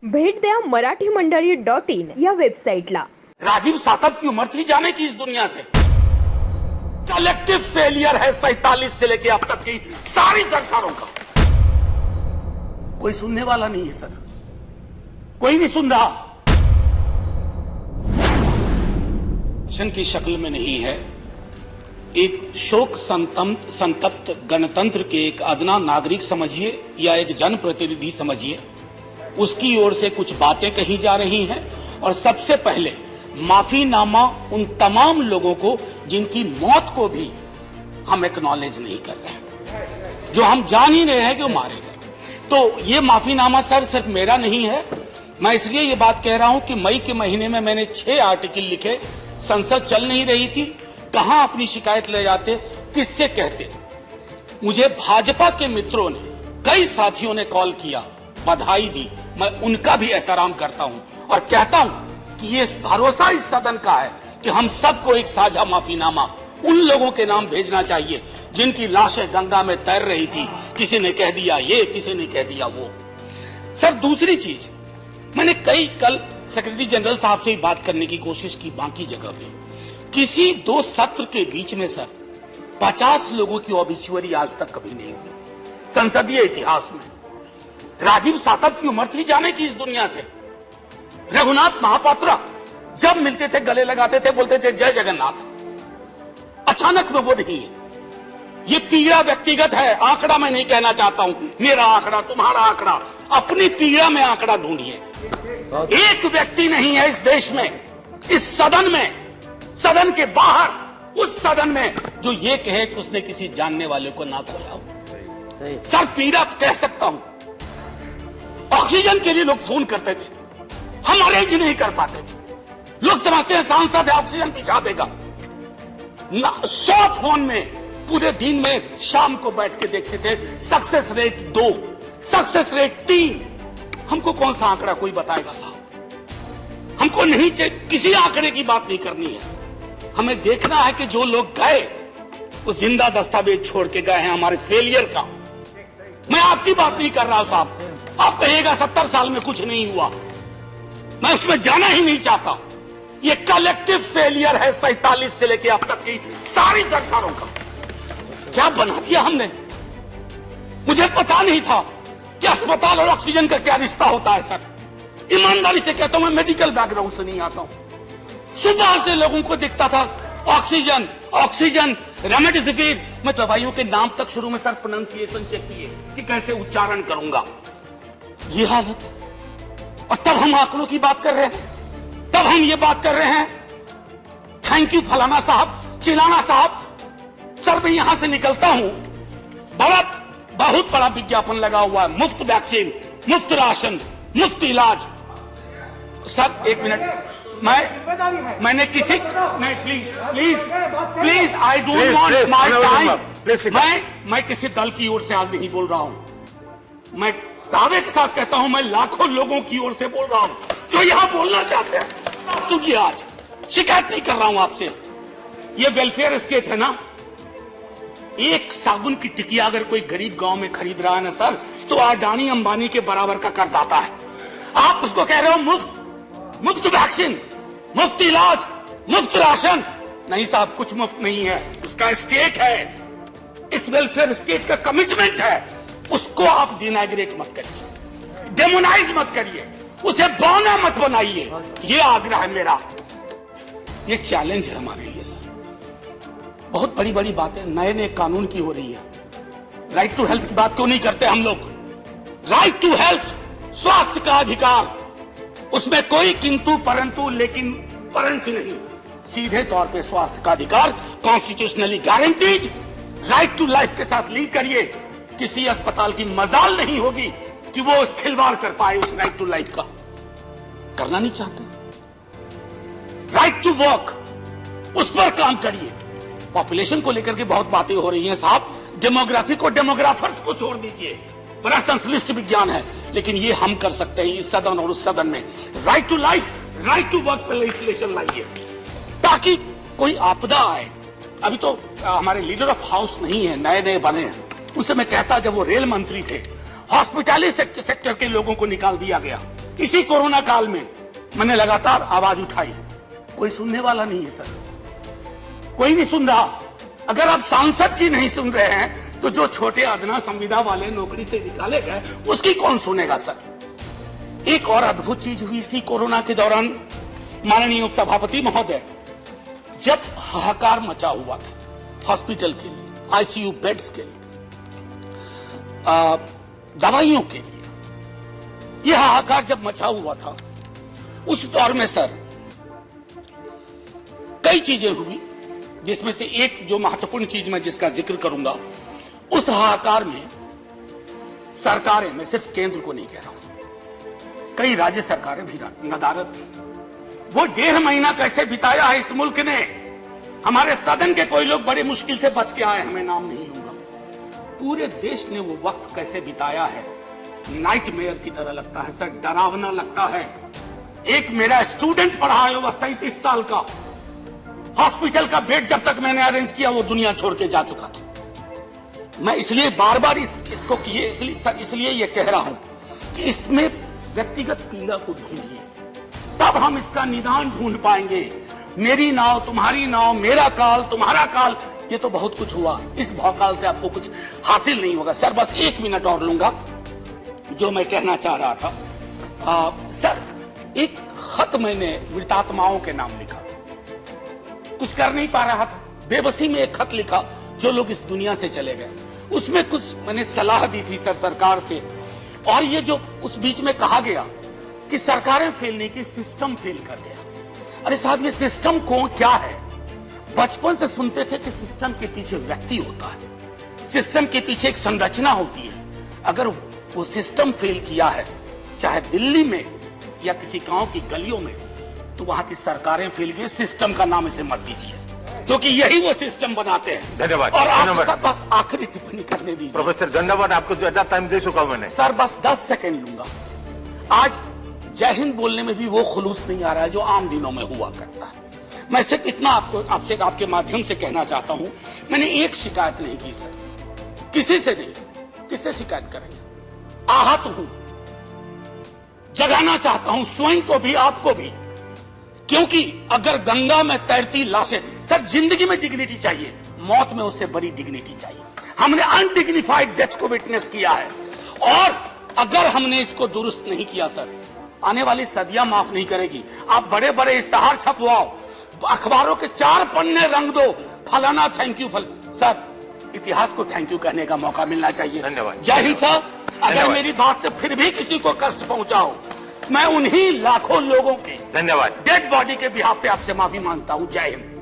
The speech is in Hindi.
भेट द्या marathimandali.in या वेबसाइटला। राजीव सातव की उम्र थी जाने की इस दुनिया से। कलेक्टिव फेलियर है 47 से लेके अब तक की सारी सरकारों का। कोई सुनने वाला नहीं है सर, कोई नहीं सुन रहा। की शक्ल में नहीं है, एक शोक संतप्त गणतंत्र के एक अदना नागरिक समझिए या एक जनप्रतिनिधि समझिए, उसकी ओर से कुछ बातें कही जा रही हैं। और सबसे पहले माफीनामा उन तमाम लोगों को जिनकी मौत को भी हम एक्नॉलेज नहीं कर रहे हैं, जो हम जान ही रहे हैं कि वो मारे गए। तो ये माफीनामा सर सिर्फ मेरा नहीं है। मैं इसलिए ये बात कह रहा हूं कि मई के महीने में मैंने 6 आर्टिकल लिखे। संसद चल नहीं रही थी, कहां अपनी शिकायत ले जाते, किससे कहते। मुझे भाजपा के मित्रों ने, कई साथियों ने कॉल किया, बधाई दी। मैं उनका भी एहतराम करता हूं और कहता हूं कि ये भरोसा इस सदन का है कि हम सबको एक साझा माफीनामा उन लोगों के नाम भेजना चाहिए जिनकी लाशें गंगा में तैर रही थी। किसी ने कह दिया ये, किसी ने कह दिया वो। सर दूसरी चीज, मैंने कल सेक्रेटरी जनरल साहब से बात करने की कोशिश की, बाकी जगह पे किसी 2 सत्र के बीच में सर 50 लोगों की ऑबिचुअरी आज तक कभी नहीं हुई संसदीय इतिहास में। राजीव सातव की उम्र थी जाने की इस दुनिया से। रघुनाथ महापात्रा जब मिलते थे गले लगाते थे, बोलते थे जय जगन्नाथ। अचानक में वो नहीं है। ये पीड़ा व्यक्तिगत है, आंकड़ा मैं नहीं कहना चाहता हूं, मेरा आंकड़ा, तुम्हारा आंकड़ा, अपनी पीड़ा में आंकड़ा ढूंढिए। एक व्यक्ति नहीं है इस देश में, इस सदन में, सदन के बाहर, उस सदन में जो ये कहे कि उसने किसी जानने वाले को ना खोया हो। सर पीड़ा कह सकता हूं। ऑक्सीजन के लिए लोग फोन करते थे, हम अरेंज नहीं कर पाते थे। लोग समझते हैं सांसद है, ऑक्सीजन पिछा देगा। 100 फोन में पूरे दिन में शाम को बैठ के देखते थे, सक्सेस रेट 2, सक्सेस रेट 3। हमको कौन सा आंकड़ा कोई बताएगा साहब? हमको नहीं किसी आंकड़े की बात नहीं करनी है। हमें देखना है कि जो लोग गए वो जिंदा दस्तावेज छोड़ के गए हैं हमारे फेलियर का। मैं आपकी बात नहीं कर रहा हूं साहब। आप कहिएगा 70 साल में कुछ नहीं हुआ, मैं उसमें जाना ही नहीं चाहता। ये कलेक्टिव फेलियर है 47 से लेके अब तक की सारी सरकारों का। क्या बना दिया हमने? मुझे पता नहीं था कि अस्पताल और ऑक्सीजन का क्या रिश्ता होता है सर। ईमानदारी से कहता हूं, मैं मेडिकल बैकग्राउंड से नहीं आता हूं। सुबह से लोगों को दिखता था ऑक्सीजन ऑक्सीजन, रेमडेसिविर। मैं दवाइयों के नाम तक शुरू में सर प्रोनाउंसिएशन चेक किए कि कैसे उच्चारण करूंगा। ये हालत, और तब हम आंकड़ों की बात कर रहे हैं, तब हम ये बात कर रहे हैं थैंक यू फलाना साहब, चिलाना साहब। सर मैं यहां से निकलता हूं, बहुत बड़ा विज्ञापन लगा हुआ है, मुफ्त वैक्सीन, मुफ्त राशन, मुफ्त इलाज। सर एक मिनट, मैंने किसी नहीं, please I don't want my time. मैं किसी दल की ओर से आज नहीं बोल रहा हूं। मैं दावे के साथ कहता हूं, मैं लाखों लोगों की ओर से बोल रहा हूं जो यहां बोलना चाहते हैं। क्योंकि आज शिकायत नहीं कर रहा हूं आपसे, ये वेलफेयर स्टेट है ना। एक साबुन की टिकिया अगर कोई गरीब गांव में खरीद रहा है ना सर, तो अडानी अंबानी के बराबर का करदाता है। आप उसको कह रहे हो मुफ्त वैक्सीन, मुफ्त इलाज, मुफ्त राशन। नहीं साहब, कुछ मुफ्त नहीं है, उसका स्टेक है, इस वेलफेयर स्टेट का कमिटमेंट है। उसको आप डिनाइग्रेट मत करिए, डेमोनाइज मत करिए, उसे बौना मत बनाइए। ये आग्रह है मेरा, ये चैलेंज है हमारे लिए सर। बहुत बड़ी बड़ी बातें नए कानून की हो रही है। राइट टू हेल्थ की बात क्यों नहीं करते हम लोग? राइट टू हेल्थ, स्वास्थ्य का अधिकार, उसमें कोई किंतु परंतु लेकिन परंतु नहीं। सीधे तौर पे स्वास्थ्य का अधिकार constitutionally guaranteed, right to life के साथ लिंक करिए। किसी अस्पताल की मजाल नहीं होगी कि वो उस खिलवाड़ कर पाए उस राइट टू लाइफ का। करना नहीं चाहते। राइट टू वर्क, उस पर काम करिए। पॉपुलेशन को लेकर के बहुत बातें हो रही हैं साहब, डेमोग्राफी को डेमोग्राफर्स को छोड़ दीजिए, बड़ा संश्लिष्ट विज्ञान है, लेकिन ये हम कर सकते हैं इस सदन और उस सदन में। Right to life, right to work पर लेजिस्लेशन लाइए ताकि कोई आपदा आए। अभी तो हमारे लीडर ऑफ हाउस नहीं है, नए बने हैं। उनसे मैं कहता, जब वो रेल मंत्री थे, हॉस्पिटैलिटी सेक्टर के लोगों को निकाल दिया गया, इसी कोरोना काल में मैंने लगातार आवाज उठाई, कोई सुनने वाला नहीं है सर, कोई नहीं सुन रहा। अगर आप सांसद की नहीं सुन रहे हैं तो जो छोटे अदना संविदा वाले नौकरी से निकाले गए उसकी कौन सुनेगा सर। एक और अद्भुत चीज हुई इसी कोरोना के दौरान, माननीय उपसभापति महोदय, जब हाहाकार मचा हुआ था हॉस्पिटल के लिए, आईसीयू बेड्स के लिए, दवाइयों के लिए, यह हाहाकार जब मचा हुआ था उस दौर में सर कई चीजें हुई, जिसमें से एक जो महत्वपूर्ण चीज मैं जिसका जिक्र करूंगा, उस हाहाकार में सरकारें, मैं सिर्फ केंद्र को नहीं कह रहा हूं, कई राज्य सरकारें भी नदारद थी। वो 1.5 महीना कैसे बिताया है इस मुल्क ने, हमारे सदन के कोई लोग बड़े मुश्किल से बच के आए हैं, मैं नाम नहीं लूंगा, पूरे देश ने वो वक्त कैसे बिताया है, नाइटमेयर की तरह लगता है सर, डरावना लगता है। एक मेरा स्टूडेंट पढ़ा है, वह 37 साल का, हॉस्पिटल का बेड जब तक मैंने अरेंज किया वो दुनिया छोड़ के जा चुका था। मैं इसलिए बार बार इसको किए इसलिए ये कह रहा हूं कि इसमें व्यक्तिगत पीड़ा को ढूंढिए, तब हम इसका निदान ढूंढ पाएंगे। मेरी नाव तुम्हारी नाव, मेरा काल तुम्हारा काल, ये तो बहुत कुछ हुआ, इस भौकाल से आपको कुछ हासिल नहीं होगा। सर बस 1 मिनट और लूंगा, जो मैं कहना चाह रहा था। सर एक खत मैंने मृतात्माओं के नाम लिखा, कुछ कर नहीं पा रहा था, बेबसी में एक खत लिखा जो लोग इस दुनिया से चले गए, उसमें कुछ मैंने सलाह दी थी सर सरकार से, और ये जो उस बीच में कहा गया कि सरकारें फेल नहीं की, सिस्टम फेल कर गया। अरे साहब ये सिस्टम कौन क्या है, बचपन से सुनते थे कि सिस्टम के पीछे व्यक्ति होता है, सिस्टम के पीछे एक संरचना होती है। अगर वो सिस्टम फेल किया है, चाहे दिल्ली में या किसी गांव की गलियों में, तो वहां की सरकारें फेल गई। सिस्टम का नाम इसे मत दीजिए, क्योंकि यही वो सिस्टम बनाते हैं। धन्यवाद। और आप बस आखिरी टिप्पणी करने दीजिए। प्रोफेसर धन्यवाद, आपको ज्यादा टाइम दे चुका हूं मैंने। सर बस 10 सेकंड लूंगा। आज जय हिंद बोलने में भी वो खुलूस नहीं आ रहा है जो आम दिनों में हुआ करता है। मैं सिर्फ इतना आपसे आपके माध्यम से कहना चाहता हूं, मैंने एक शिकायत नहीं की सर, किसी से नहीं, किससे शिकायत करेंगे। आहत हूं, जगाना चाहता हूं स्वयं को भी आपको भी, क्योंकि अगर गंगा में तैरती लाशें, सर जिंदगी में डिग्निटी चाहिए, मौत में उससे बड़ी डिग्निटी चाहिए। हमने अनडिग्निफाइड डेथ को विटनेस किया है, और अगर हमने इसको दुरुस्त नहीं किया सर, आने वाली सदियां माफ नहीं करेगी। आप बड़े बड़े इश्तहार छपवाओ, अखबारों के 4 पन्ने रंग दो, फलाना थैंक यू सर, इतिहास को थैंक यू कहने का मौका मिलना चाहिए। धन्यवाद। जय हिंद सर। अगर मेरी बात से फिर भी किसी को कष्ट पहुंचाओ, मैं उन्हीं लाखों लोगों के धन्यवाद डेड बॉडी के बिहाफ पे आपसे माफी मांगता हूं। जय हिंद।